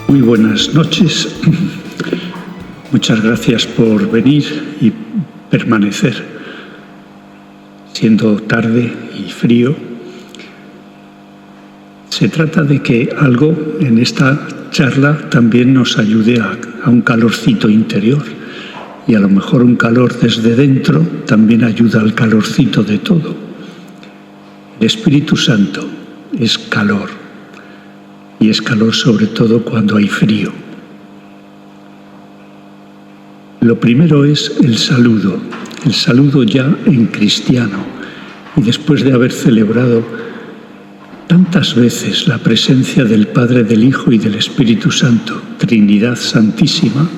Muy buenas noches. Muchas gracias por venir y permanecer. Siendo tarde y frío, se trata de que algo en esta charla también nos ayude a un calorcito interior. Y a lo mejor un calor desde dentro también ayuda al calorcito de todo. El Espíritu Santo es calor. Y es calor sobre todo cuando hay frío. Lo primero es el saludo ya en cristiano. Y después de haber celebrado tantas veces la presencia del Padre, del Hijo y del Espíritu Santo, Trinidad Santísima,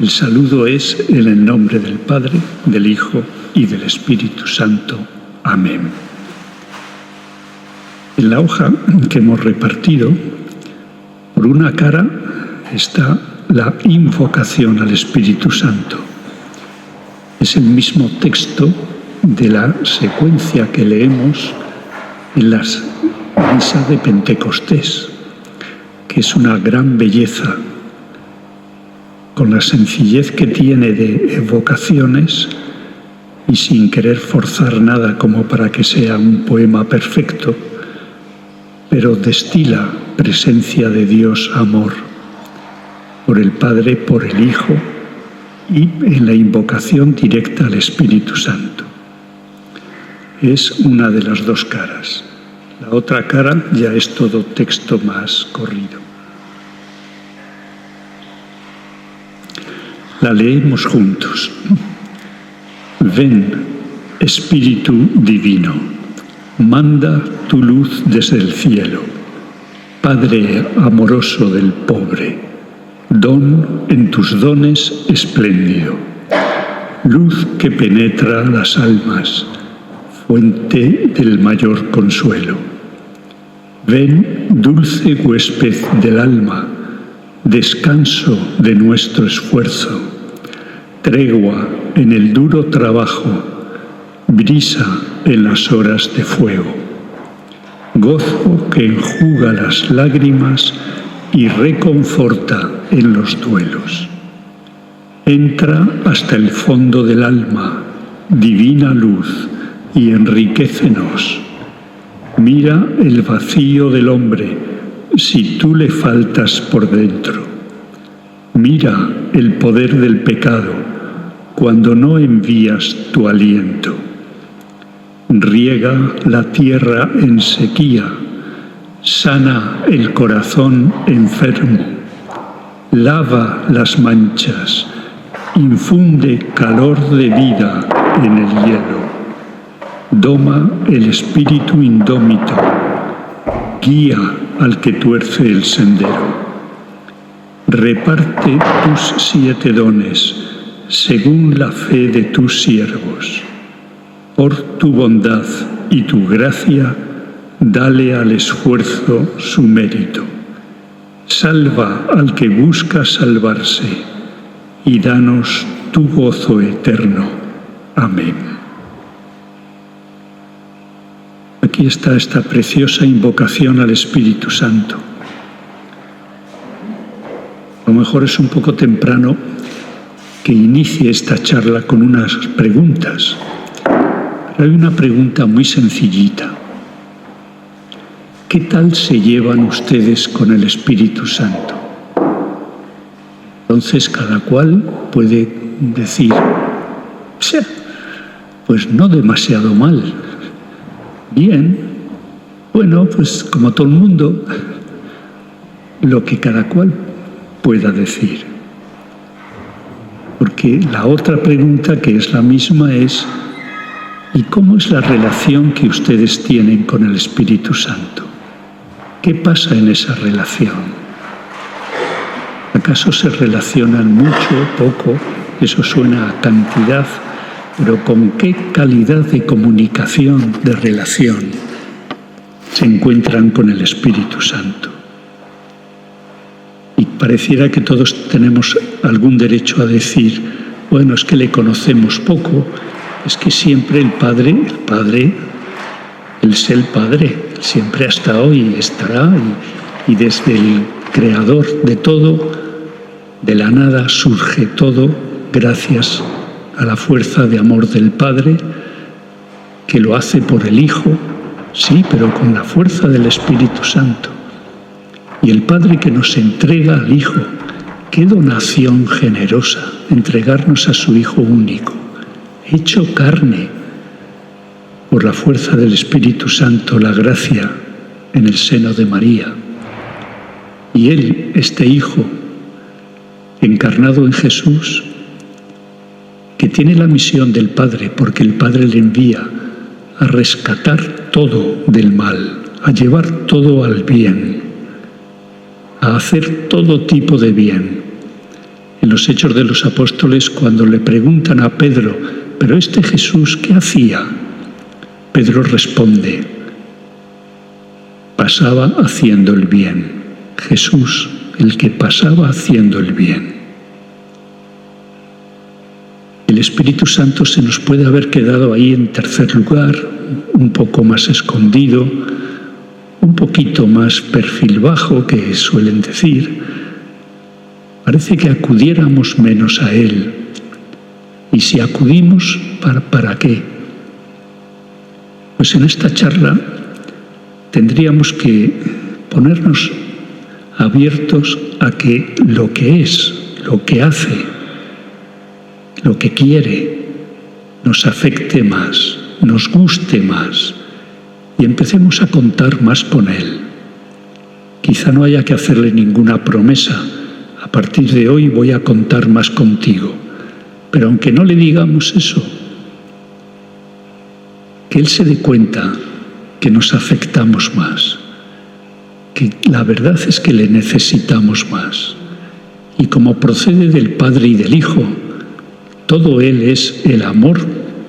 el saludo es en el nombre del Padre, del Hijo y del Espíritu Santo. Amén. En la hoja que hemos repartido, por una cara está la invocación al Espíritu Santo. Es el mismo texto de la secuencia que leemos en la misa de Pentecostés, que es una gran belleza, con la sencillez que tiene de evocaciones y sin querer forzar nada como para que sea un poema perfecto, pero destila presencia de Dios, amor, por el Padre, por el Hijo y en la invocación directa al Espíritu Santo. Es una de las dos caras. La otra cara ya es todo texto más corrido. La leemos juntos. Ven, Espíritu Divino, manda tu luz desde el cielo. Padre amoroso del pobre, don en tus dones espléndido. Luz que penetra las almas, fuente del mayor consuelo. Ven, dulce huésped del alma, descanso de nuestro esfuerzo, tregua en el duro trabajo, brisa en las horas de fuego, gozo que enjuga las lágrimas y reconforta en los duelos. Entra hasta el fondo del alma, divina luz, y enriquécenos. Mira el vacío del hombre, si tú le faltas por dentro. Mira el poder del pecado, cuando no envías tu aliento. Riega la tierra en sequía, sana el corazón enfermo, lava las manchas, infunde calor de vida en el hielo, doma el espíritu indómito, guía al que tuerce el sendero. Reparte tus 7 dones, según la fe de tus siervos. Por tu bondad y tu gracia, dale al esfuerzo su mérito. Salva al que busca salvarse y danos tu gozo eterno. Amén. Aquí está esta preciosa invocación al Espíritu Santo. A lo mejor es un poco temprano que inicie esta charla con unas preguntas. Hay una pregunta muy sencillita. ¿Qué tal se llevan ustedes con el Espíritu Santo? Entonces cada cual puede decir, pues no demasiado mal. Bien, bueno, pues como todo el mundo, lo que cada cual pueda decir. Porque la otra pregunta, que es la misma, es ¿y cómo es la relación que ustedes tienen con el Espíritu Santo? ¿Qué pasa en esa relación? ¿Acaso se relacionan mucho, poco? Eso suena a cantidad, pero ¿con qué calidad de comunicación, de relación se encuentran con el Espíritu Santo? Y pareciera que todos tenemos algún derecho a decir, bueno, es que le conocemos poco, es que siempre el Padre, Él es el Padre, siempre ha estado y estará, y desde el creador de todo, de la nada surge todo gracias a la fuerza de amor del Padre, que lo hace por el Hijo, sí, pero con la fuerza del Espíritu Santo. Y el Padre que nos entrega al Hijo. Qué donación generosa, entregarnos a su Hijo único, hecho carne, por la fuerza del Espíritu Santo, la gracia en el seno de María. Y Él, este Hijo, encarnado en Jesús, que tiene la misión del Padre, porque el Padre le envía a rescatar todo del mal, a llevar todo al bien, a hacer todo tipo de bien. En los Hechos de los Apóstoles, cuando le preguntan a Pedro, ¿pero este Jesús qué hacía? Pedro responde, pasaba haciendo el bien. Jesús, el que pasaba haciendo el bien. El Espíritu Santo se nos puede haber quedado ahí en tercer lugar, un poco más escondido, un poquito más perfil bajo, que suelen decir. Parece que acudiéramos menos a Él. Y si acudimos, ¿para qué? Pues en esta charla tendríamos que ponernos abiertos a que lo que es, lo que hace, lo que quiere, nos afecte más, nos guste más y empecemos a contar más con Él. Quizá no haya que hacerle ninguna promesa. A partir de hoy voy a contar más contigo. Pero aunque no le digamos eso, que Él se dé cuenta que nos afectamos más, que la verdad es que le necesitamos más. Y como procede del Padre y del Hijo, todo Él es el amor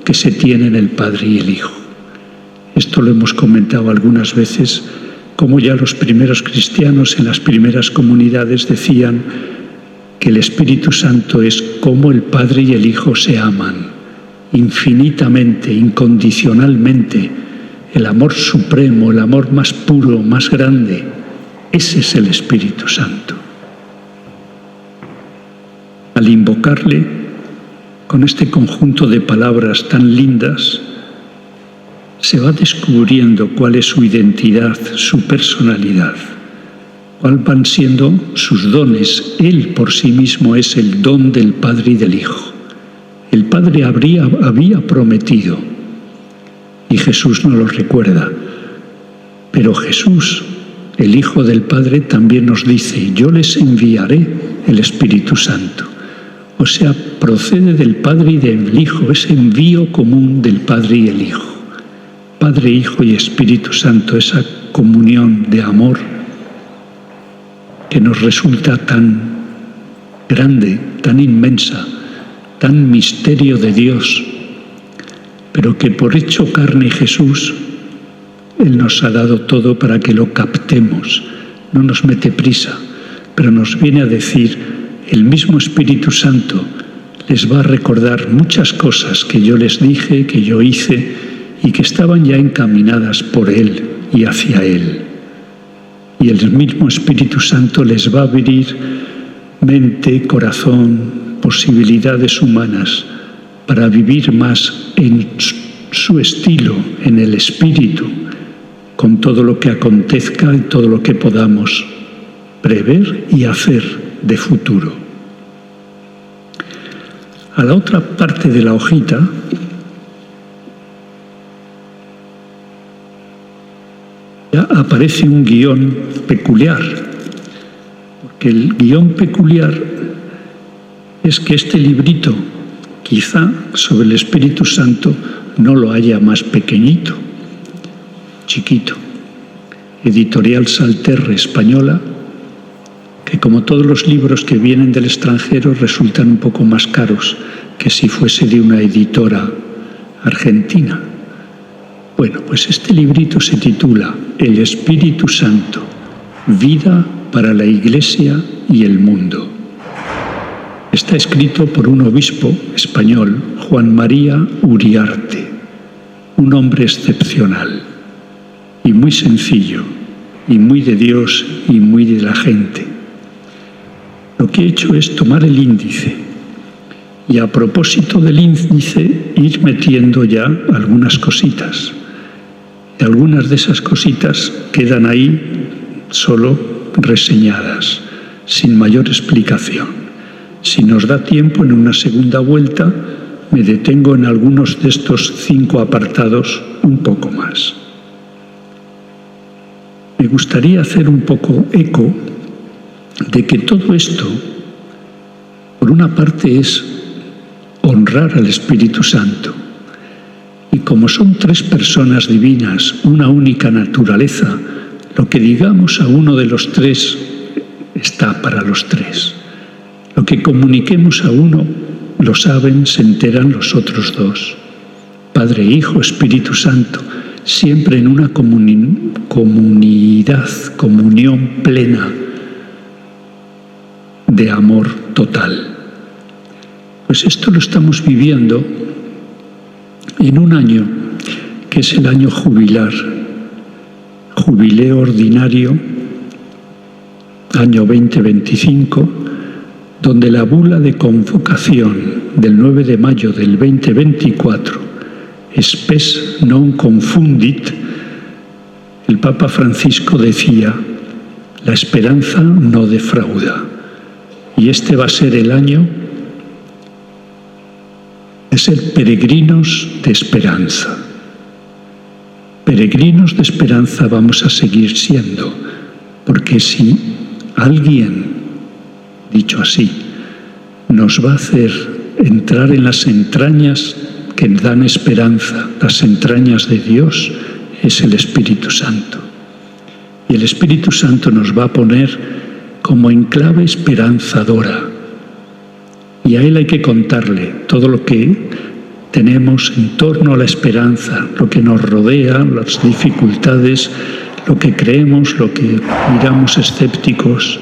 que se tiene en el Padre y el Hijo. Esto lo hemos comentado algunas veces, como ya los primeros cristianos en las primeras comunidades decían que el Espíritu Santo es como el Padre y el Hijo se aman, infinitamente, incondicionalmente, el amor supremo, el amor más puro, más grande. Ese es el Espíritu Santo. Al invocarle con este conjunto de palabras tan lindas, se va descubriendo cuál es su identidad, su personalidad, cuáles van siendo sus dones. Él por sí mismo es el don del Padre y del Hijo. El Padre había prometido, y Jesús no lo recuerda, pero Jesús, el Hijo del Padre, también nos dice, yo les enviaré el Espíritu Santo. O sea, procede del Padre y del Hijo, ese envío común del Padre y el Hijo. Padre, Hijo y Espíritu Santo, esa comunión de amor que nos resulta tan grande, tan inmensa, tan misterio de Dios, pero que por hecho carne Jesús, Él nos ha dado todo para que lo captemos. No nos mete prisa, pero nos viene a decir, el mismo Espíritu Santo les va a recordar muchas cosas que yo les dije, que yo hice y que estaban ya encaminadas por Él y hacia Él. Y el mismo Espíritu Santo les va a abrir mente, corazón, posibilidades humanas para vivir más en su estilo, en el Espíritu, con todo lo que acontezca y todo lo que podamos prever y hacer de futuro. A la otra parte de la hojita ya aparece un guión peculiar, porque el guión peculiar es que este librito, quizá sobre el Espíritu Santo, no lo haya más pequeñito, chiquito. Editorial Salterre española, que como todos los libros que vienen del extranjero resultan un poco más caros que si fuese de una editora argentina. Bueno, pues este librito se titula El Espíritu Santo, vida para la Iglesia y el mundo. Está escrito por un obispo español, Juan María Uriarte, un hombre excepcional y muy sencillo, y muy de Dios y muy de la gente. Lo que he hecho es tomar el índice y a propósito del índice ir metiendo ya algunas cositas. Y algunas de esas cositas quedan ahí solo reseñadas, sin mayor explicación. Si nos da tiempo, en una segunda vuelta me detengo en algunos de estos 5 apartados un poco más. Me gustaría hacer un poco eco de que todo esto, por una parte, es honrar al Espíritu Santo. Y como son 3 personas divinas, una única naturaleza, lo que digamos a uno de los 3 está para los 3. Lo que comuniquemos a uno, lo saben, se enteran los otros 2. Padre, Hijo, Espíritu Santo, siempre en una comunidad, comunión plena de amor total. Pues esto lo estamos viviendo en un año que es el año jubilar, jubileo ordinario, año 2025, donde la bula de convocación del 9 de mayo del 2024, spes non confundit, el Papa Francisco decía, la esperanza no defrauda. Y este va a ser el año de ser peregrinos de esperanza. Peregrinos de esperanza vamos a seguir siendo, porque si alguien, dicho así, nos va a hacer entrar en las entrañas que dan esperanza, las entrañas de Dios, es el Espíritu Santo. Y el Espíritu Santo nos va a poner como enclave esperanzadora. Y a Él hay que contarle todo lo que tenemos en torno a la esperanza, lo que nos rodea, las dificultades, lo que creemos, lo que miramos escépticos.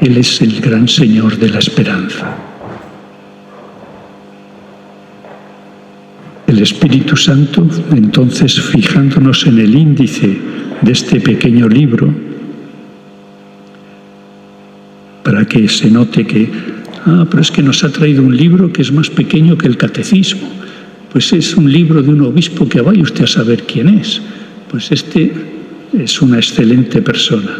Él es el gran Señor de la esperanza. El Espíritu Santo, entonces, fijándonos en el índice de este pequeño libro, para que se note que, pero es que nos ha traído un libro que es más pequeño que el catecismo. Pues es un libro de un obispo que vaya usted a saber quién es. Pues este es una excelente persona.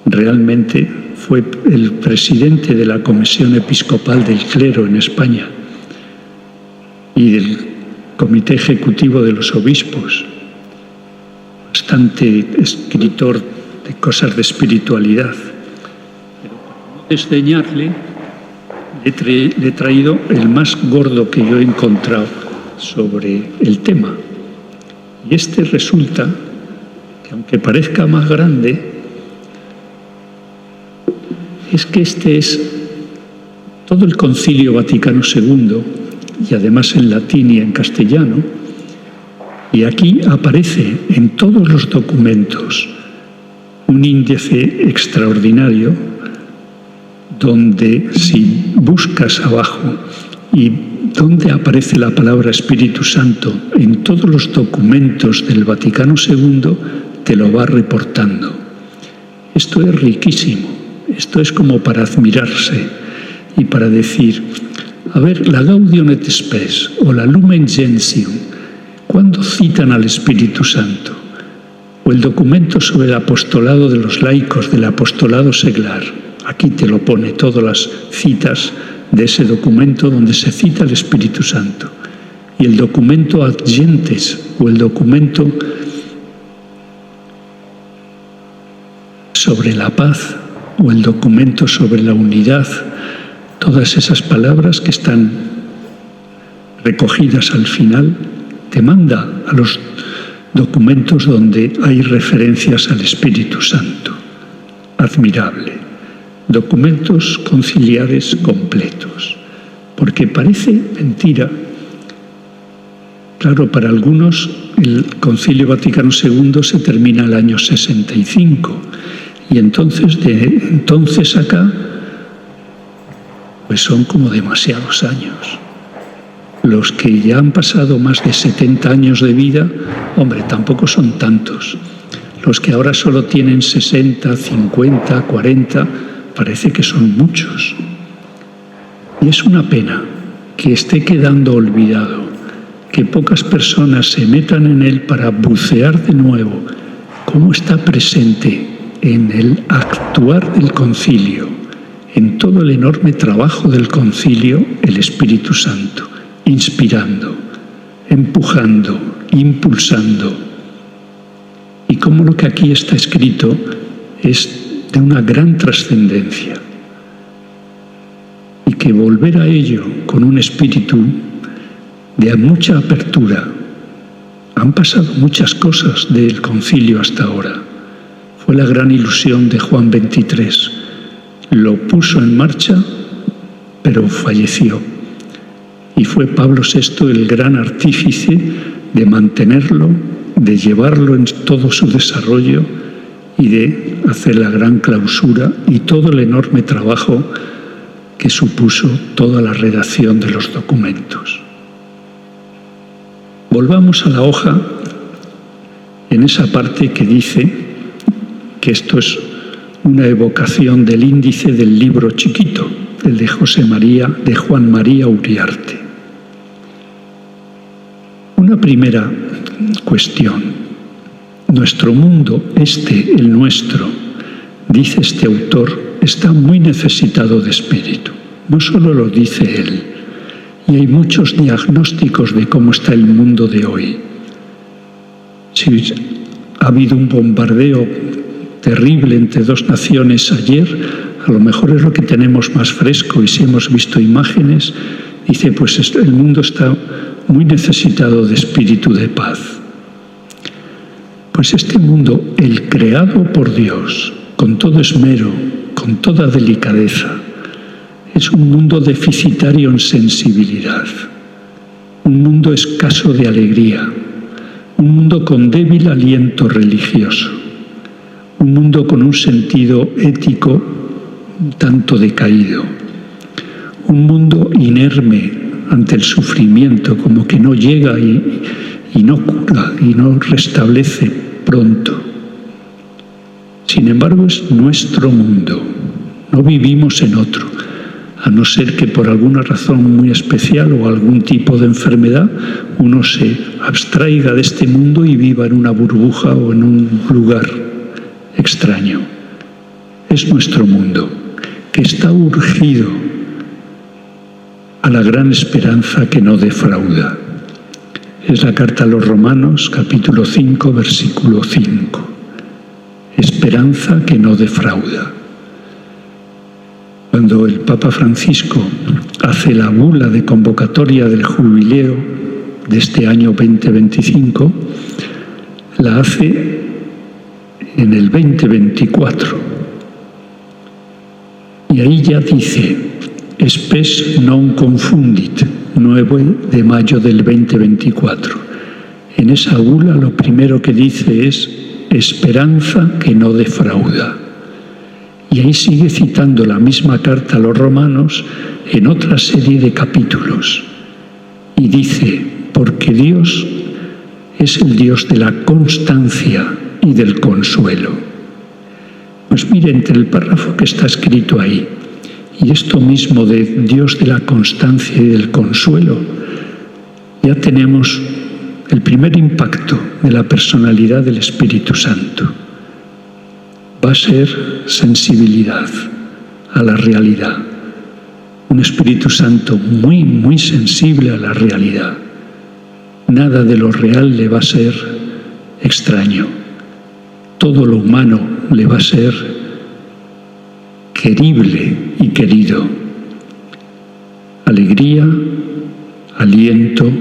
Realmente fue el presidente de la Comisión Episcopal del Clero en España y del Comité Ejecutivo de los Obispos. Bastante escritor de cosas de espiritualidad. Pero para no desdeñarle, le he traído el más gordo que yo he encontrado sobre el tema. Y este resulta que, aunque parezca más grande, es que este es todo el Concilio Vaticano II, y además en latín y en castellano, y aquí aparece en todos los documentos un índice extraordinario donde, si buscas abajo y donde aparece la palabra Espíritu Santo en todos los documentos del Vaticano II, te lo va reportando. Esto es riquísimo, esto es como para admirarse y para decir, a ver, la Gaudium et Spes o la Lumen Gentium, ¿cuándo citan al Espíritu Santo? O el documento sobre el apostolado de los laicos, del apostolado seglar. Aquí te lo pone, todas las citas de ese documento donde se cita el Espíritu Santo. Y el documento Ad Gentes, o el documento sobre la paz, o el documento sobre la unidad, todas esas palabras que están recogidas al final, te manda a los documentos donde hay referencias al Espíritu Santo. Admirable. Documentos conciliares completos. Porque parece mentira. Claro, para algunos el Concilio Vaticano II se termina el año 65. Y entonces, de entonces acá, pues son como demasiados años. Los que ya han pasado más de 70 años de vida, hombre, tampoco son tantos. Los que ahora solo tienen 60, 50, 40, parece que son muchos. Y es una pena que esté quedando olvidado, que pocas personas se metan en él para bucear de nuevo cómo está presente en el actuar del concilio, en todo el enorme trabajo del concilio, el Espíritu Santo, inspirando, empujando, impulsando. Y cómo lo que aquí está escrito es de una gran trascendencia. Y que volver a ello con un espíritu de mucha apertura. Han pasado muchas cosas del concilio hasta ahora. Fue la gran ilusión de Juan XXIII. Lo puso en marcha, pero falleció. Y fue Pablo VI el gran artífice de mantenerlo, de llevarlo en todo su desarrollo y de hacer la gran clausura y todo el enorme trabajo que supuso toda la redacción de los documentos. Volvamos a la hoja en esa parte que dice que esto es una evocación del índice del libro chiquito, el de Juan María Uriarte. Una primera cuestión. Nuestro mundo, el nuestro, dice este autor, está muy necesitado de espíritu. No solo lo dice él, y hay muchos diagnósticos de cómo está el mundo de hoy. Si ha habido un bombardeo terrible entre dos naciones ayer, a lo mejor es lo que tenemos más fresco, y si hemos visto imágenes, dice, pues el mundo está muy necesitado de espíritu de paz. Pues este mundo, el creado por Dios, con todo esmero, con toda delicadeza, es un mundo deficitario en sensibilidad, un mundo escaso de alegría, un mundo con débil aliento religioso, un mundo con un sentido ético tanto decaído, un mundo inerme ante el sufrimiento, como que no llega y no cura y no restablece pronto. Sin embargo, es nuestro mundo, no vivimos en otro, a no ser que por alguna razón muy especial o algún tipo de enfermedad uno se abstraiga de este mundo y viva en una burbuja o en un lugar extraño. Es nuestro mundo, que está urgido a la gran esperanza que no defrauda. Es la carta a los Romanos, capítulo 5, versículo 5. Esperanza que no defrauda. Cuando el Papa Francisco hace la bula de convocatoria del jubileo de este año 2025, la hace en el 2024. Y ahí ya dice, spes non confundit, 9 de mayo del 2024. En esa bula lo primero que dice es esperanza que no defrauda. Y ahí sigue citando la misma carta a los romanos en otra serie de capítulos. Y dice, porque Dios es el Dios de la constancia y del consuelo. Pues mire, entre el párrafo que está escrito ahí y esto mismo de Dios de la constancia y del consuelo, ya tenemos el primer impacto de la personalidad del Espíritu Santo. Va a ser sensibilidad a la realidad. Un Espíritu Santo muy, muy sensible a la realidad. Nada de lo real le va a ser extraño. Todo lo humano le va a ser querible y querido. Alegría, aliento,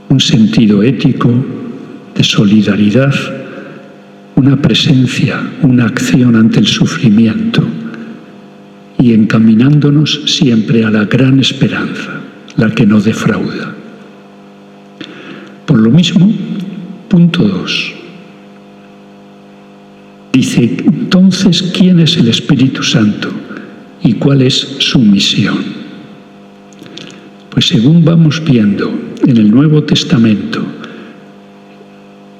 un sentido ético, de solidaridad, una presencia, una acción ante el sufrimiento y encaminándonos siempre a la gran esperanza, la que no defrauda. Por lo mismo, punto 2. Dice, entonces, ¿quién es el Espíritu Santo y cuál es su misión? Pues según vamos viendo en el Nuevo Testamento,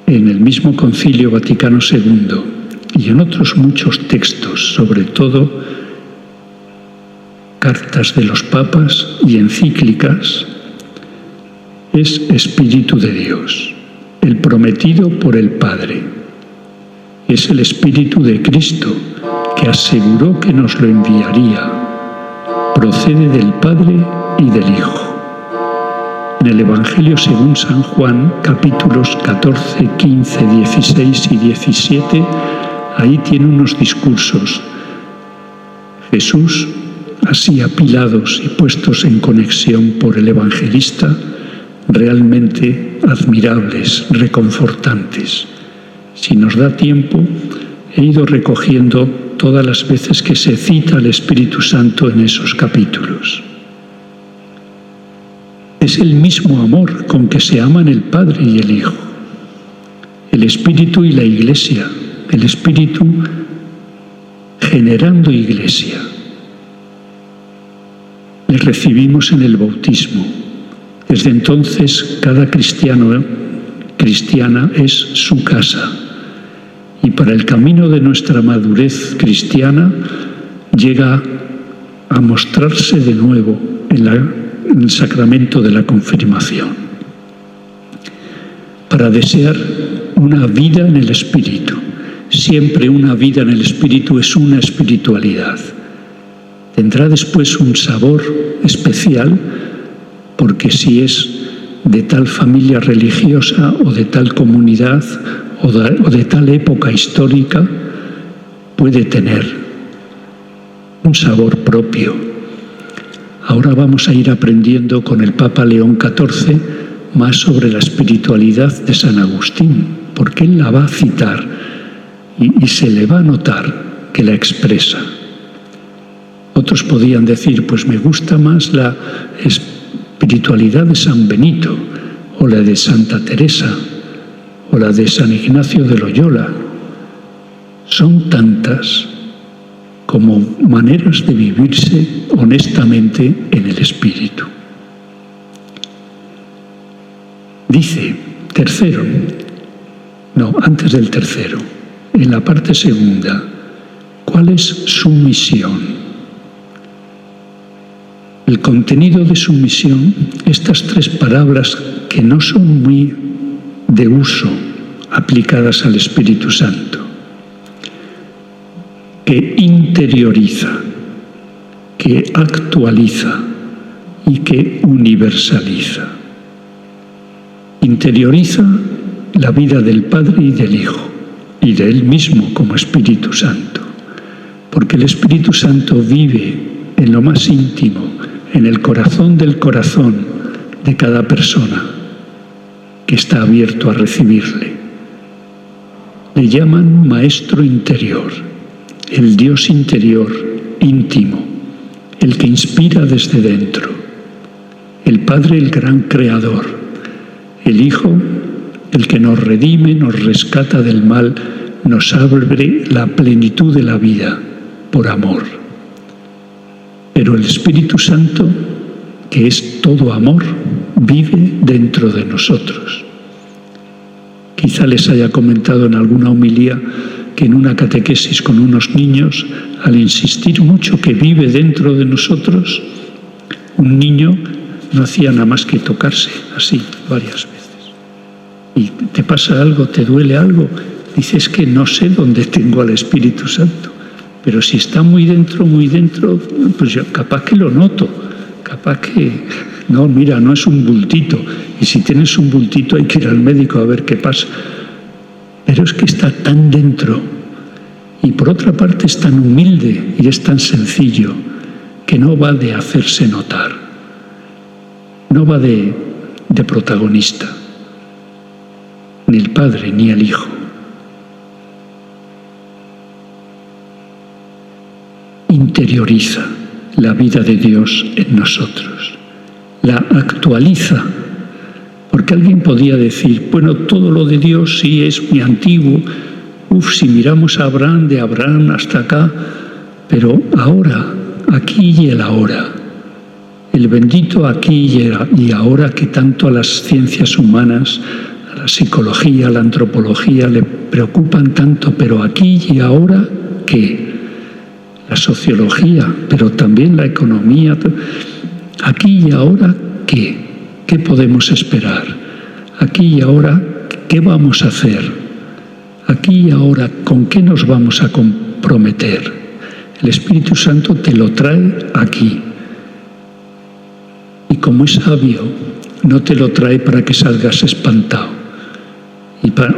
en el mismo Concilio Vaticano II y en otros muchos textos, sobre todo cartas de los papas y encíclicas, es Espíritu de Dios, el prometido por el Padre. Es el Espíritu de Cristo, que aseguró que nos lo enviaría. Procede del Padre y del Hijo. En el Evangelio según San Juan, capítulos 14, 15, 16 y 17, ahí tiene unos discursos. Jesús, así apilados y puestos en conexión por el evangelista, realmente admirables, reconfortantes. Si nos da tiempo, he ido recogiendo todas las veces que se cita al Espíritu Santo en esos capítulos. Es el mismo amor con que se aman el Padre y el Hijo, el Espíritu y la Iglesia, el Espíritu generando Iglesia. Le recibimos en el bautismo. Desde entonces, cada cristiano, cristiana, es su casa. Y para el camino de nuestra madurez cristiana, llega a mostrarse de nuevo en el sacramento de la confirmación. Para desear una vida en el Espíritu. Siempre una vida en el Espíritu es una espiritualidad. Tendrá después un sabor especial, porque si es de tal familia religiosa o de tal comunidad o de tal época histórica, puede tener un sabor propio. Ahora vamos a ir aprendiendo con el Papa León XIV más sobre la espiritualidad de San Agustín, porque él la va a citar y se le va a notar que la expresa. Otros podían decir, pues me gusta más la espiritualidad de San Benito, o la de Santa Teresa, o la de San Ignacio de Loyola. Son tantas como maneras de vivirse honestamente en el Espíritu. Dice, antes del tercero, en la parte segunda, ¿cuál es su misión? El contenido de su misión, estas tres palabras que no son muy de uso aplicadas al Espíritu Santo, que interioriza, que actualiza y que universaliza. Interioriza la vida del Padre y del Hijo, y de Él mismo como Espíritu Santo, porque el Espíritu Santo vive en lo más íntimo, en el corazón del corazón de cada persona que está abierto a recibirle. Le llaman Maestro Interior, el Dios interior, íntimo, el que inspira desde dentro, el Padre, el gran Creador, el Hijo, el que nos redime, nos rescata del mal, nos abre la plenitud de la vida por amor. Pero el Espíritu Santo, que es todo amor, vive dentro de nosotros. Quizá les haya comentado en alguna homilía que en una catequesis con unos niños, al insistir mucho que vive dentro de nosotros, un niño no hacía nada más que tocarse así varias veces. Y te pasa algo, te duele algo, dices que no sé dónde tengo al Espíritu Santo, pero si está muy dentro, pues yo capaz que lo noto, capaz que no, mira, no es un bultito, y si tienes un bultito hay que ir al médico a ver qué pasa. Pero es que está tan dentro, y por otra parte es tan humilde y es tan sencillo, que no va de hacerse notar, no va de protagonista, ni el Padre ni el Hijo. Interioriza la vida de Dios en nosotros, la actualiza, porque alguien podía decir, bueno, todo lo de Dios sí es muy antiguo, si miramos a Abraham, de Abraham hasta acá, pero ahora, aquí y el ahora, el bendito aquí y ahora que tanto a las ciencias humanas, la psicología, la antropología le preocupan tanto, pero aquí y ahora, ¿qué? La sociología, pero también la economía. Aquí y ahora, ¿qué? ¿Qué podemos esperar? Aquí y ahora, ¿qué vamos a hacer? Aquí y ahora, ¿con qué nos vamos a comprometer? El Espíritu Santo te lo trae aquí. Y como es sabio, no te lo trae para que salgas espantado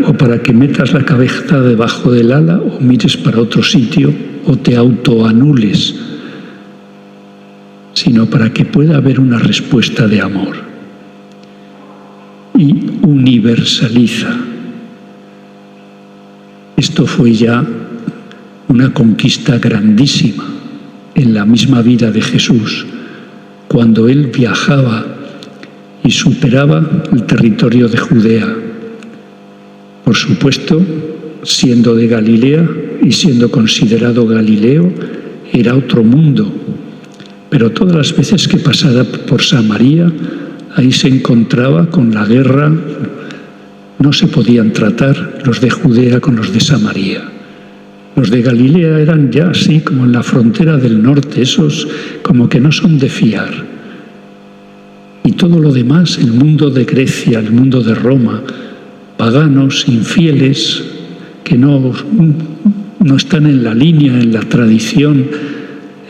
o para que metas la cabeza debajo del ala o mires para otro sitio o te autoanules, sino para que pueda haber una respuesta de amor. Y universaliza. Esto fue ya una conquista grandísima en la misma vida de Jesús, cuando él viajaba y superaba el territorio de Judea. Por supuesto, siendo de Galilea y siendo considerado Galileo, era otro mundo. Pero todas las veces que pasara por Samaria, ahí se encontraba con la guerra. No se podían tratar los de Judea con los de Samaria. Los de Galilea eran ya así como en la frontera del norte, esos como que no son de fiar. Y todo lo demás, el mundo de Grecia, el mundo de Roma, paganos, infieles, que no están en la línea, en la tradición,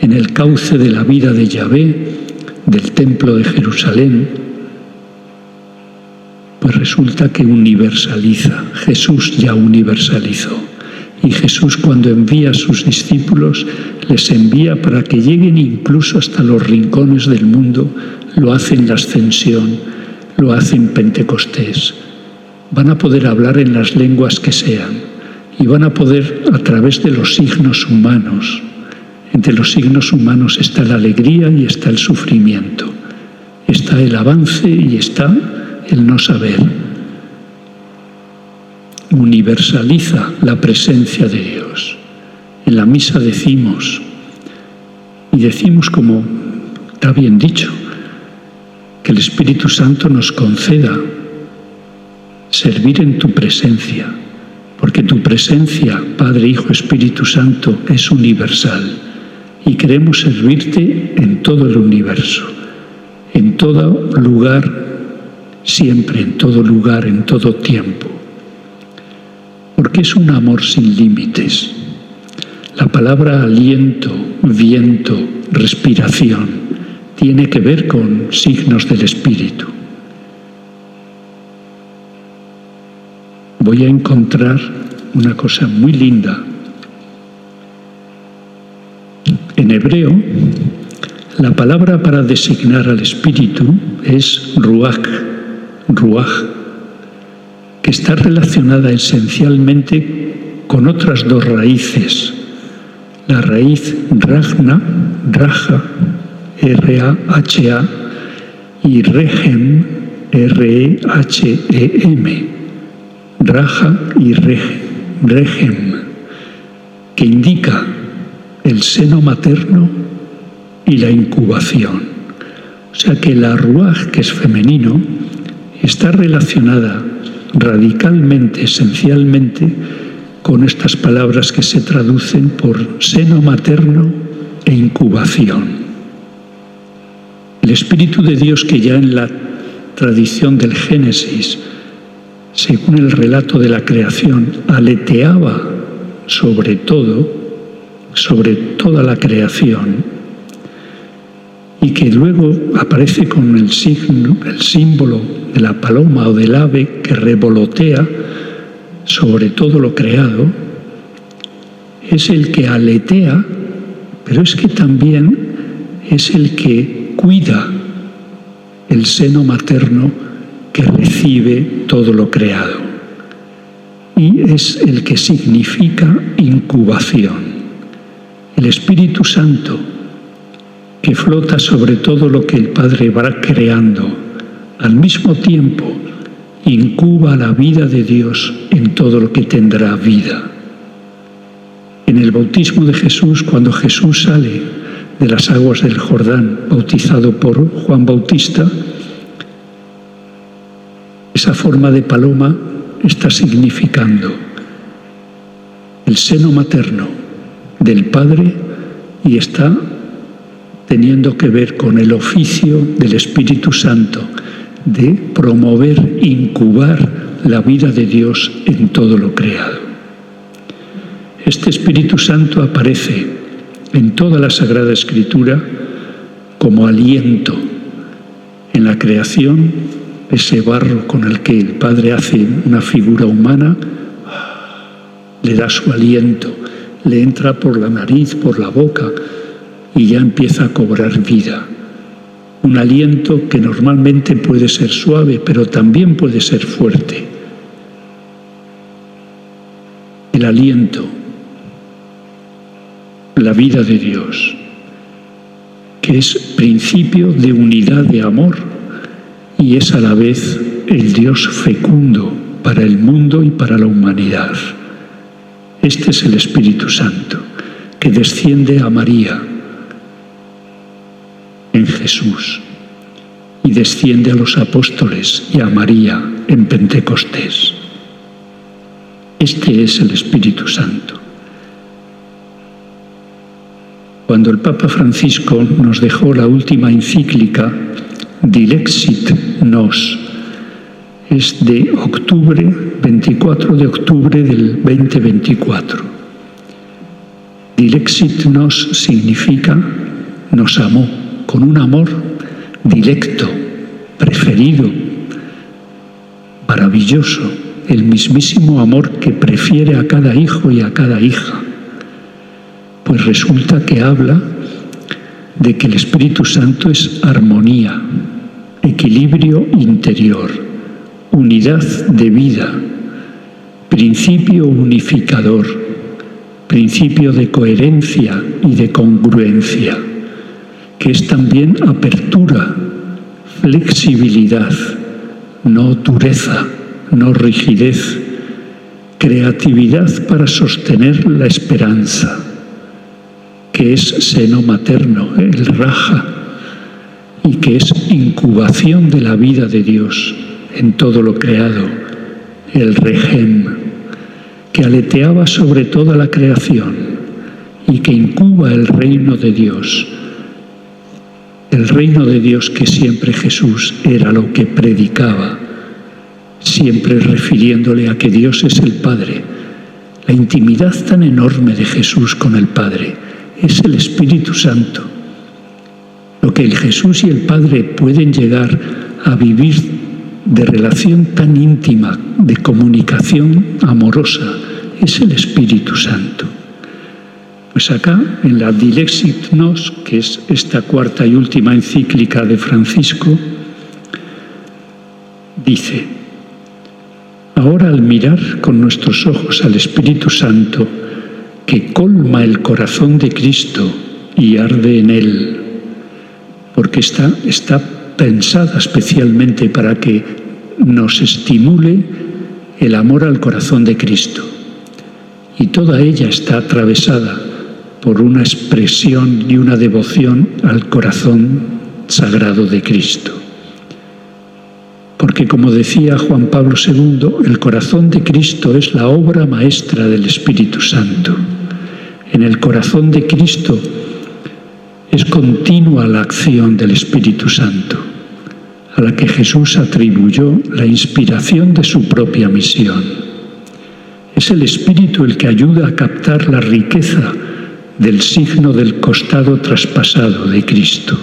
en el cauce de la vida de Yahvé, del templo de Jerusalén, pues resulta que universaliza. Jesús ya universalizó. Y Jesús, cuando envía a sus discípulos, les envía para que lleguen incluso hasta los rincones del mundo. Lo hace en la Ascensión, lo hace en Pentecostés. Van a poder hablar en las lenguas que sean y van a poder, a través de los signos humanos. Entre los signos humanos está la alegría y está el sufrimiento. Está el avance y está el no saber. Universaliza la presencia de Dios. En la misa decimos, y decimos como está bien dicho, que el Espíritu Santo nos conceda servir en tu presencia, porque tu presencia, Padre, Hijo, Espíritu Santo, es universal y queremos servirte en todo el universo, en todo lugar, siempre, en todo lugar, en todo tiempo, porque es un amor sin límites. La palabra aliento, viento, respiración, tiene que ver con signos del Espíritu. Voy a encontrar una cosa muy linda. En hebreo, la palabra para designar al Espíritu es ruach, que está relacionada esencialmente con otras dos raíces. La raíz raja, R-A-H-A, y rehem, R-E-H-E-M, raja y rehem, que indica el seno materno y la incubación. O sea que la ruaj, que es femenino, está relacionada radicalmente, esencialmente, con estas palabras que se traducen por seno materno e incubación. El Espíritu de Dios, que ya en la tradición del Génesis, según el relato de la creación, aleteaba sobre toda la creación, y que luego aparece con el símbolo de la paloma o del ave que revolotea sobre todo lo creado, es el que aletea, pero es que también es el que cuida el seno materno que recibe todo lo creado. Y es el que significa incubación. El Espíritu Santo, que flota sobre todo lo que el Padre va creando, al mismo tiempo incuba la vida de Dios en todo lo que tendrá vida. En el bautismo de Jesús, cuando Jesús sale de las aguas del Jordán, bautizado por Juan Bautista, Esa forma de paloma está significando el seno materno del Padre y está teniendo que ver con el oficio del Espíritu Santo de promover, incubar la vida de Dios en todo lo creado. Este Espíritu Santo aparece en toda la Sagrada Escritura como aliento en la creación, ese barro con el que el Padre hace una figura humana, le da su aliento, le entra por la nariz, por la boca, y ya empieza a cobrar vida. Un aliento que normalmente puede ser suave, pero también puede ser fuerte. El aliento, la vida de Dios, que es principio de unidad de amor y es a la vez el Dios fecundo para el mundo y para la humanidad. Este es el Espíritu Santo, que desciende a María en Jesús y desciende a los apóstoles y a María en Pentecostés. Este es el Espíritu Santo. Cuando el Papa Francisco nos dejó la última encíclica, Dilexit Nos, es de octubre, 24 de octubre del 2024. Dilexit Nos significa nos amó, con un amor dilecto, preferido, maravilloso, el mismísimo amor que prefiere a cada hijo y a cada hija. Pues resulta que habla de que el Espíritu Santo es armonía, equilibrio interior, unidad de vida, principio unificador, principio de coherencia y de congruencia, que es también apertura, flexibilidad, no dureza, no rigidez, creatividad para sostener la esperanza, que es seno materno, el raja, y que es incubación de la vida de Dios en todo lo creado, el regem, que aleteaba sobre toda la creación y que incuba el reino de Dios. El reino de Dios que siempre Jesús era lo que predicaba, siempre refiriéndole a que Dios es el Padre. La intimidad tan enorme de Jesús con el Padre es el Espíritu Santo. Lo que el Jesús y el Padre pueden llegar a vivir de relación tan íntima, de comunicación amorosa, es el Espíritu Santo. Pues acá, en la Dilexit Nos, que es esta cuarta y última encíclica de Francisco, dice: ahora al mirar con nuestros ojos al Espíritu Santo, que colma el corazón de Cristo y arde en él, porque está pensada especialmente para que nos estimule el amor al corazón de Cristo. Y toda ella está atravesada por una expresión y una devoción al corazón sagrado de Cristo. Porque, como decía Juan Pablo II, el corazón de Cristo es la obra maestra del Espíritu Santo. En el corazón de Cristo es continua la acción del Espíritu Santo, a la que Jesús atribuyó la inspiración de su propia misión. Es el Espíritu el que ayuda a captar la riqueza del signo del costado traspasado de Cristo.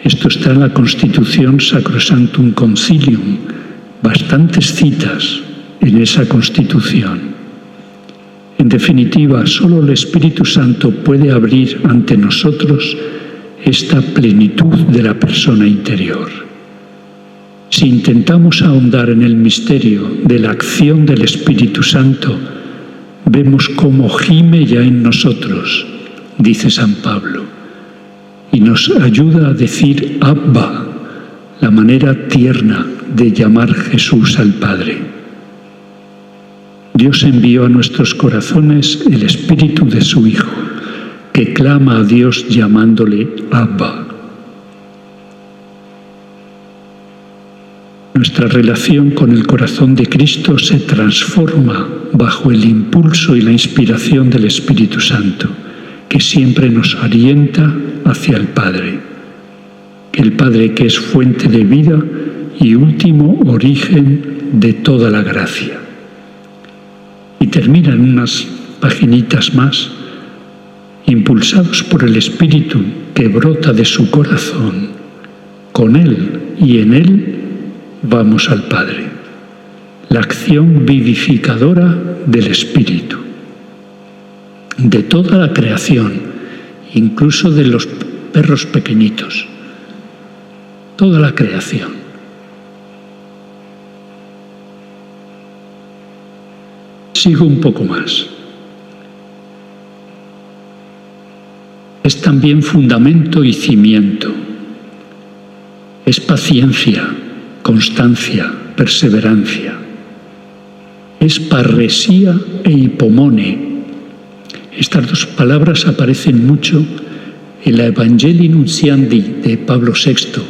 Esto está en la Constitución Sacrosanctum Concilium, bastantes citas en esa Constitución. En definitiva, solo el Espíritu Santo puede abrir ante nosotros esta plenitud de la persona interior. Si intentamos ahondar en el misterio de la acción del Espíritu Santo, vemos cómo gime ya en nosotros, dice San Pablo, y nos ayuda a decir Abba, la manera tierna de llamar Jesús al Padre. Dios envió a nuestros corazones el Espíritu de su Hijo, que clama a Dios llamándole Abba. Nuestra relación con el corazón de Cristo se transforma bajo el impulso y la inspiración del Espíritu Santo, que siempre nos orienta hacia el Padre. El Padre que es fuente de vida y último origen de toda la gracia. Y terminan unas paginitas más, impulsados por el Espíritu que brota de su corazón, con Él y en Él vamos al Padre. La acción vivificadora del Espíritu, de toda la creación, incluso de los perros pequeñitos, toda la creación. Sigo un poco más. Es también fundamento y cimiento. Es paciencia, constancia, perseverancia. Es parresía e hipomone. Estas dos palabras aparecen mucho en la Evangelii Nuntiandi de Pablo VI.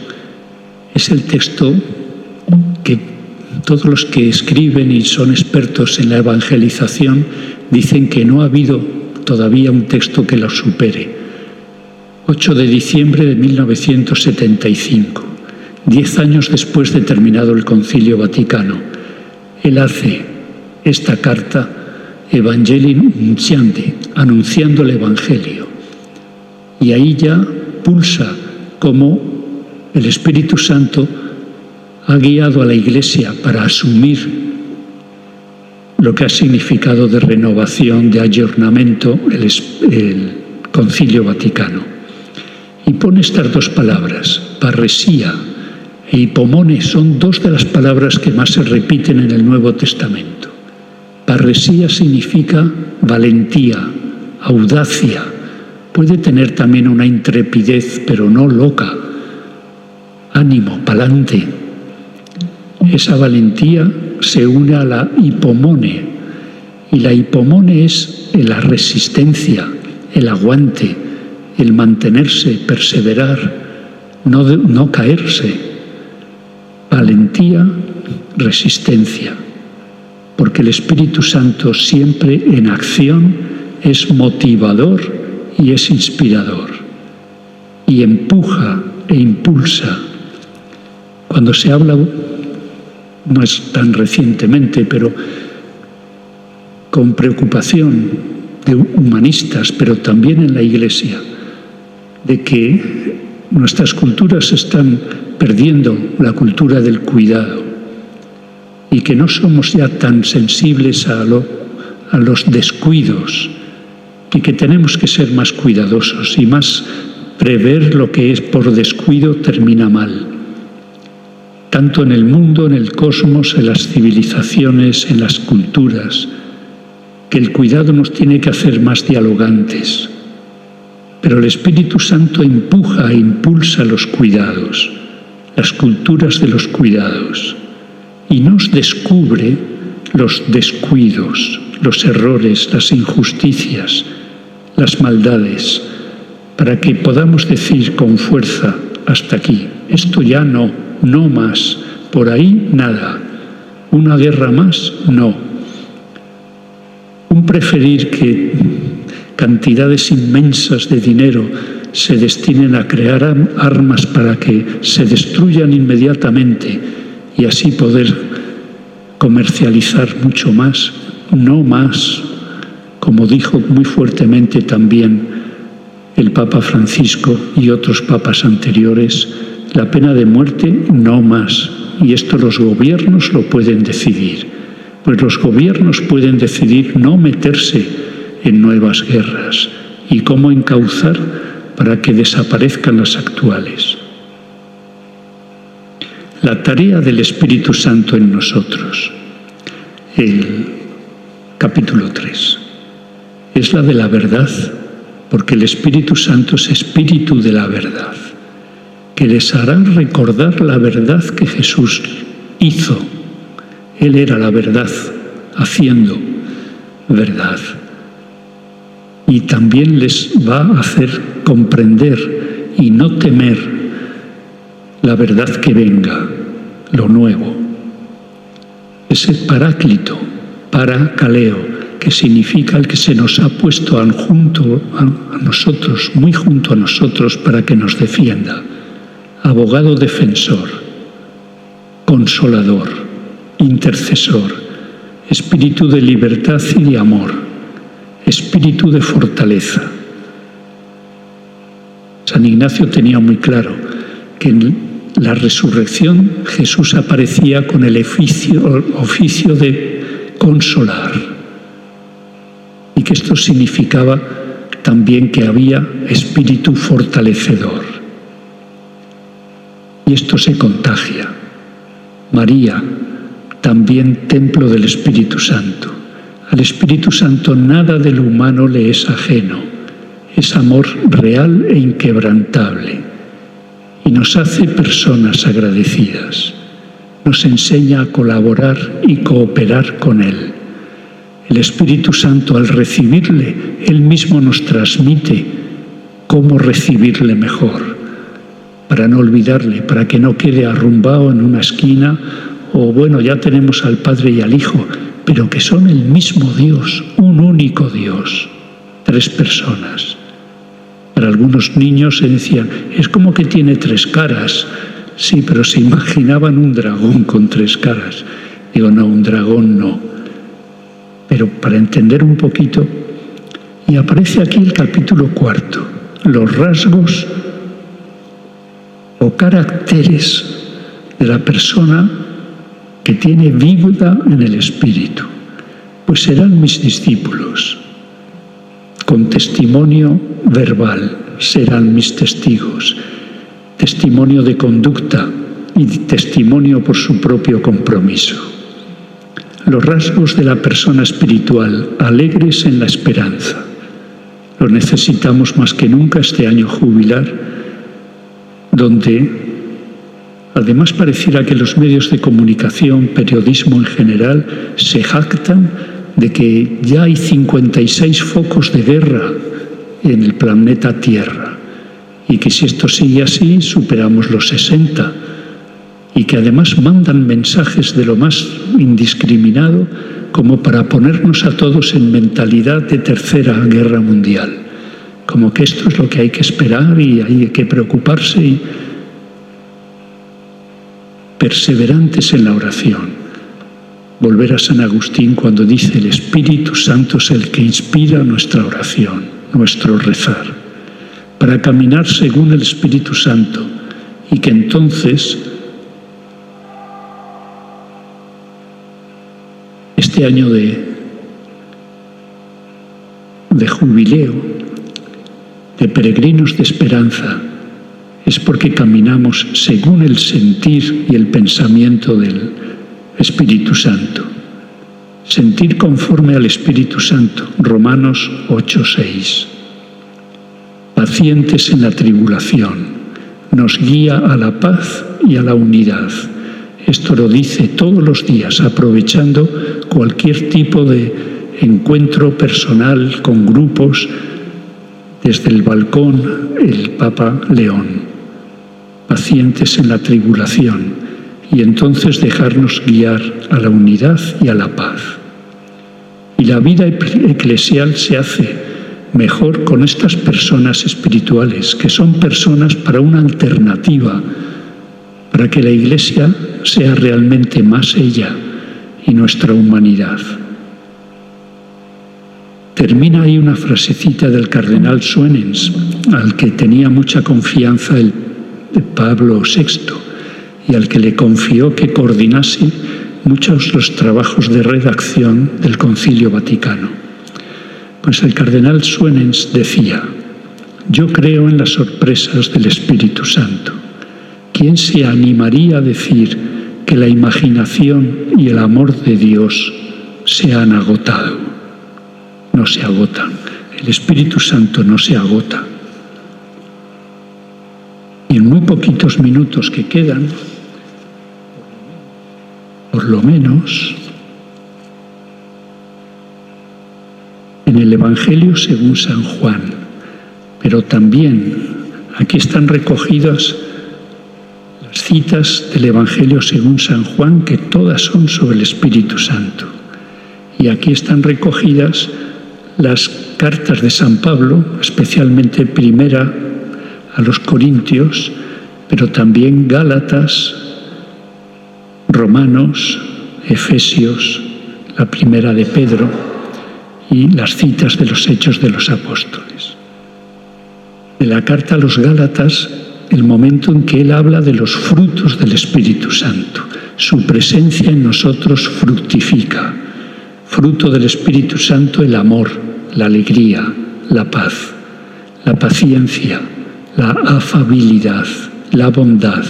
Es el texto que todos los que escriben y son expertos en la evangelización dicen que no ha habido todavía un texto que lo supere. 8 de diciembre de 1975, 10 años después de terminado el Concilio Vaticano, él hace esta carta Evangelii Nuntiandi, anunciando el Evangelio. Y ahí ya pulsa cómo el Espíritu Santo ha guiado a la Iglesia para asumir lo que ha significado de renovación, de ayornamiento, el Concilio Vaticano. Y pone estas dos palabras, parresía e hipomone, son dos de las palabras que más se repiten en el Nuevo Testamento. Parresía significa valentía, audacia, puede tener también una intrepidez, pero no loca, ánimo, pa'lante. Esa valentía se une a la hipomone, y la hipomone es la resistencia, el aguante, el mantenerse, perseverar, no caerse. Valentía, resistencia, porque el Espíritu Santo siempre en acción es motivador y es inspirador, y empuja e impulsa. Cuando se habla, no es tan recientemente, pero con preocupación de humanistas, pero también en la Iglesia, de que nuestras culturas están perdiendo la cultura del cuidado y que no somos ya tan sensibles a los descuidos y que tenemos que ser más cuidadosos y más prever lo que es por descuido termina mal. Tanto en el mundo, en el cosmos, en las civilizaciones, en las culturas, que el cuidado nos tiene que hacer más dialogantes. Pero el Espíritu Santo empuja e impulsa los cuidados, las culturas de los cuidados, y nos descubre los descuidos, los errores, las injusticias, las maldades, para que podamos decir con fuerza, hasta aquí, esto ya no más, por ahí nada, una guerra más, no. Un preferir que cantidades inmensas de dinero se destinen a crear armas para que se destruyan inmediatamente y así poder comercializar mucho más, no más, como dijo muy fuertemente también el Papa Francisco y otros papas anteriores, la pena de muerte no más, y esto los gobiernos lo pueden decidir, pues los gobiernos pueden decidir no meterse en nuevas guerras y cómo encauzar para que desaparezcan las actuales. La tarea del Espíritu Santo en nosotros, el capítulo 3, es la de la verdad, porque el Espíritu Santo es espíritu de la verdad, que les hará recordar la verdad que Jesús hizo. Él era la verdad, haciendo verdad. Y también les va a hacer comprender y no temer la verdad que venga, lo nuevo. Ese paráclito, parakaleo, que significa el que se nos ha puesto junto a nosotros, muy junto a nosotros, para que nos defienda. Abogado defensor, consolador, intercesor, espíritu de libertad y de amor, espíritu de fortaleza. San Ignacio tenía muy claro que en la resurrección Jesús aparecía con el oficio de consolar, y que esto significaba también que había espíritu fortalecedor. Y esto se contagia. María, también templo del Espíritu Santo. Al Espíritu Santo nada de lo humano le es ajeno. Es amor real e inquebrantable. Y nos hace personas agradecidas. Nos enseña a colaborar y cooperar con Él. El Espíritu Santo, al recibirle, Él mismo nos transmite cómo recibirle mejor, para no olvidarle, para que no quede arrumbado en una esquina, o bueno, ya tenemos al Padre y al Hijo, pero que son el mismo Dios, un único Dios, 3 personas. Para algunos niños se decían, es como que tiene 3 caras. Sí, pero se imaginaban un dragón con 3 caras. Digo, no, un dragón no. Pero para entender un poquito, y aparece aquí el capítulo 4, los rasgos o caracteres de la persona que tiene vida en el Espíritu. Pues serán mis discípulos, con testimonio verbal, serán mis testigos, testimonio de conducta y testimonio por su propio compromiso. Los rasgos de la persona espiritual, alegres en la esperanza. Lo necesitamos más que nunca este año jubilar, donde además pareciera que los medios de comunicación, periodismo en general, se jactan de que ya hay 56 focos de guerra en el planeta Tierra y que si esto sigue así superamos los 60. Y que además mandan mensajes de lo más indiscriminado como para ponernos a todos en mentalidad de tercera guerra mundial, como que esto es lo que hay que esperar y hay que preocuparse, y perseverantes en la oración. Volver a San Agustín cuando dice el Espíritu Santo es el que inspira nuestra oración, nuestro rezar, para caminar según el Espíritu Santo, y que entonces este año de jubileo, de peregrinos de esperanza, es porque caminamos según el sentir y el pensamiento del Espíritu Santo. Sentir conforme al Espíritu Santo, Romanos 8:6. Pacientes en la tribulación, nos guía a la paz y a la unidad. Esto lo dice todos los días, aprovechando cualquier tipo de encuentro personal con grupos, desde el balcón, el Papa León. Pacientes en la tribulación, y entonces dejarnos guiar a la unidad y a la paz. Y la vida eclesial se hace mejor con estas personas espirituales, que son personas para una alternativa, para que la Iglesia sea realmente más ella y nuestra humanidad. Termina ahí una frasecita del cardenal Suenens, al que tenía mucha confianza el Pablo VI y al que le confió que coordinase muchos los trabajos de redacción del Concilio Vaticano. Pues el cardenal Suenens decía: yo creo en las sorpresas del Espíritu Santo. ¿Quién se animaría a decir que la imaginación y el amor de Dios se han agotado? No se agotan. El Espíritu Santo no se agota. Y en muy poquitos minutos que quedan, por lo menos, en el Evangelio según San Juan, pero también aquí están recogidas las citas del Evangelio según San Juan, que todas son sobre el Espíritu Santo. Y aquí están recogidas las cartas de San Pablo, especialmente primera a los Corintios, pero también Gálatas, Romanos, Efesios, la primera de Pedro y las citas de los Hechos de los Apóstoles. De la carta a los Gálatas, el momento en que él habla de los frutos del Espíritu Santo. Su presencia en nosotros fructifica. Fruto del Espíritu Santo, el amor, la alegría, la paz, la paciencia, la afabilidad, la bondad,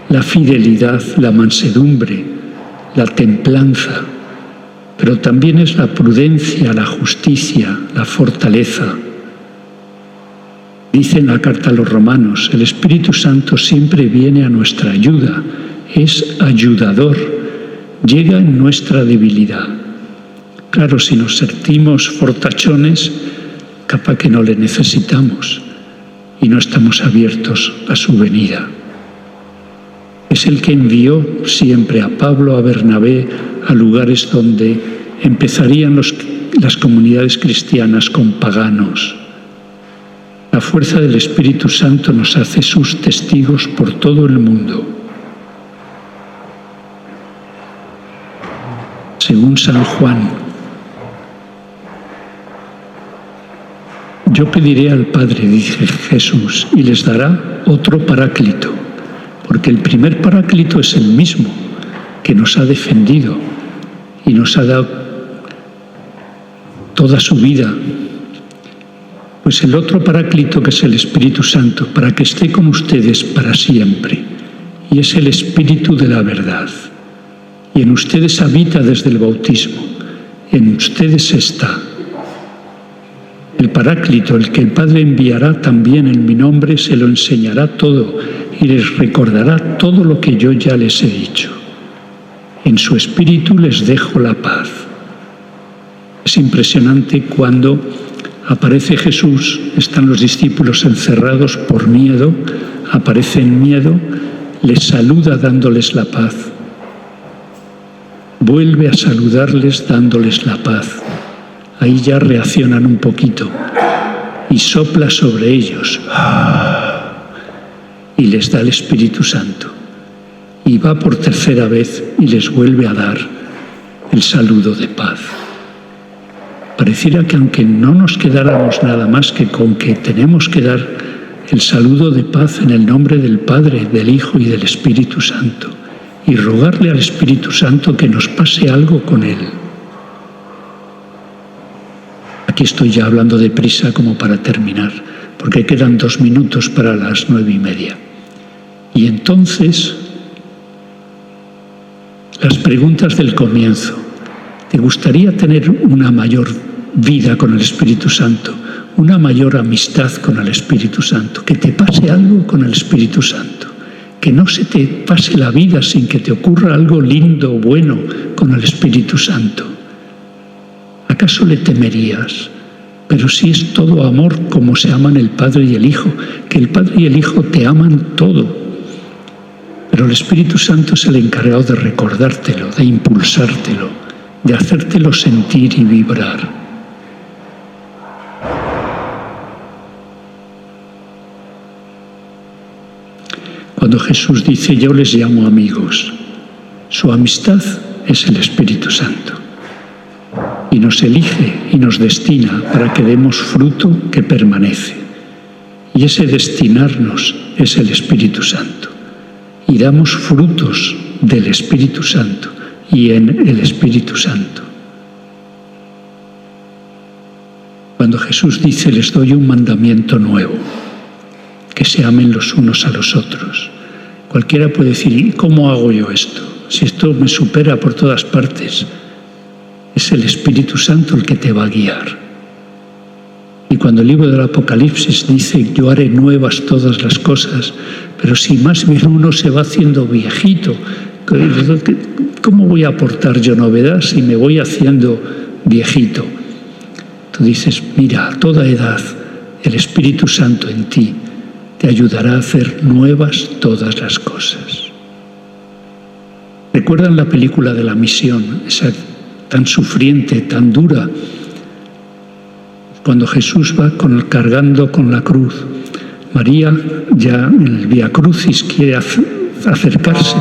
la fidelidad, la mansedumbre, la templanza, pero también es la prudencia, la justicia, la fortaleza. Dice en la carta a los Romanos, el Espíritu Santo siempre viene a nuestra ayuda, es ayudador, llega en nuestra debilidad. Claro, si nos sentimos fortachones, capaz que no le necesitamos y no estamos abiertos a su venida. Es el que envió siempre a Pablo, a Bernabé, a lugares donde empezarían las comunidades cristianas con paganos. La fuerza del Espíritu Santo nos hace sus testigos por todo el mundo. Según San Juan, yo pediré al Padre, dice Jesús, y les dará otro paráclito, porque el primer paráclito es el mismo que nos ha defendido y nos ha dado toda su vida. Pues el otro paráclito, que es el Espíritu Santo, para que esté con ustedes para siempre, y es el Espíritu de la verdad. Y en ustedes habita desde el bautismo, en ustedes está. El paráclito, el que el Padre enviará también en mi nombre, se lo enseñará todo y les recordará todo lo que yo ya les he dicho. En su espíritu les dejo la paz. Es impresionante cuando aparece Jesús, están los discípulos encerrados por miedo, aparece en miedo, les saluda dándoles la paz. Vuelve a saludarles dándoles la paz. Ahí ya reaccionan un poquito y sopla sobre ellos y les da el Espíritu Santo. Y va por tercera vez y les vuelve a dar el saludo de paz. Pareciera que aunque no nos quedáramos nada más que con que tenemos que dar el saludo de paz en el nombre del Padre, del Hijo y del Espíritu Santo, y rogarle al Espíritu Santo que nos pase algo con él. Aquí estoy ya hablando deprisa como para terminar, porque quedan 2 minutos para las 9:30. Y entonces, las preguntas del comienzo. ¿Te gustaría tener una mayor vida con el Espíritu Santo? Una mayor amistad con el Espíritu Santo? ¿Que te pase algo con el Espíritu Santo? Que no se te pase la vida sin que te ocurra algo lindo o bueno con el Espíritu Santo. ¿Acaso le temerías? Pero si es todo amor como se aman el Padre y el Hijo, que el Padre y el Hijo te aman todo. Pero el Espíritu Santo es el encargado de recordártelo, de impulsártelo, de hacértelo sentir y vibrar. Cuando Jesús dice, yo les llamo amigos, su amistad es el Espíritu Santo. Y nos elige y nos destina para que demos fruto que permanece. Y ese destinarnos es el Espíritu Santo. Y damos frutos del Espíritu Santo y en el Espíritu Santo. Cuando Jesús dice, les doy un mandamiento nuevo, que se amen los unos a los otros. Cualquiera puede decir, ¿y cómo hago yo esto? Si esto me supera por todas partes. Es el Espíritu Santo el que te va a guiar. Y cuando el libro del Apocalipsis dice, yo haré nuevas todas las cosas, pero si más bien uno se va haciendo viejito, ¿cómo voy a aportar yo novedad si me voy haciendo viejito? Tú dices, mira, a toda edad, el Espíritu Santo en ti te ayudará a hacer nuevas todas las cosas. ¿Recuerdan la película de La Misión, esa tan sufriente, tan dura? Cuando Jesús va cargando con la cruz, María ya en el Vía Crucis quiere acercarse,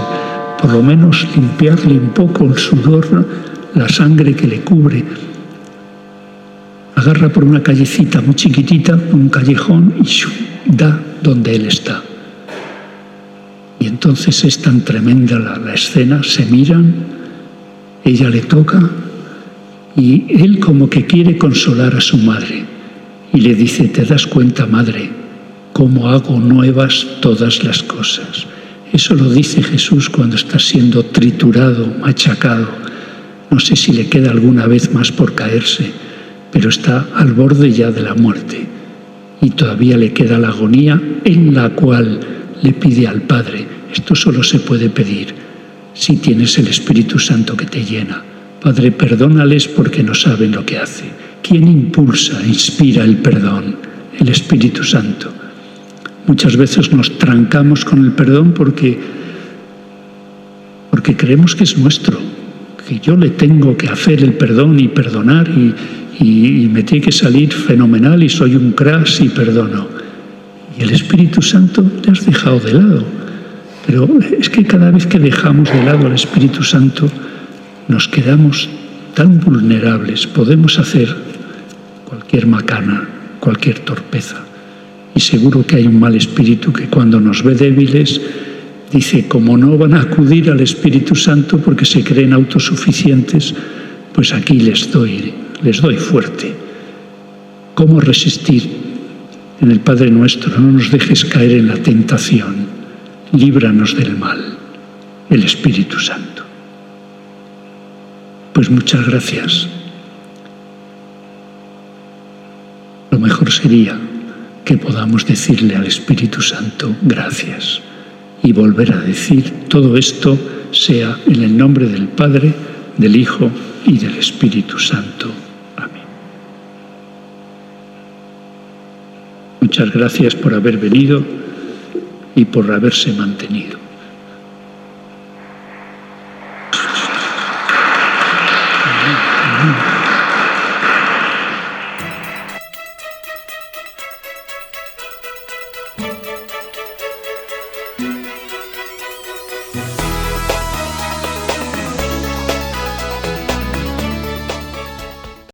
por lo menos limpiarle un poco el sudor, la sangre que le cubre. Agarra por una callecita muy chiquitita, un callejón, y da donde él está. Y entonces es tan tremenda la escena, se miran, ella le toca y él como que quiere consolar a su madre y le dice: ¿te das cuenta, madre, cómo hago nuevas todas las cosas? Eso lo dice Jesús cuando está siendo triturado, machacado. No sé si le queda alguna vez más por caerse, pero está al borde ya de la muerte y todavía le queda la agonía en la cual le pide al Padre. Esto solo se puede pedir si tienes el Espíritu Santo que te llena. Padre, perdónales porque no saben lo que hace. ¿Quién impulsa, inspira el perdón? El Espíritu Santo. Muchas veces nos trancamos con el perdón porque creemos que es nuestro, que yo le tengo que hacer el perdón y perdonar y me tiene que salir fenomenal y soy un crash y perdono. Y el Espíritu Santo te has dejado de lado. Pero es que cada vez que dejamos de lado al Espíritu Santo nos quedamos tan vulnerables, podemos hacer cualquier macana, cualquier torpeza. Y seguro que hay un mal espíritu que cuando nos ve débiles dice: como no van a acudir al Espíritu Santo porque se creen autosuficientes, pues aquí les doy fuerte. ¿Cómo resistir? En el Padre Nuestro: no nos dejes caer en la tentación, líbranos del mal, el Espíritu Santo. Pues muchas gracias. Lo mejor sería que podamos decirle al Espíritu Santo gracias y volver a decir todo esto sea en el nombre del Padre, del Hijo y del Espíritu Santo. Amén. Muchas gracias por haber venido y por haberse mantenido.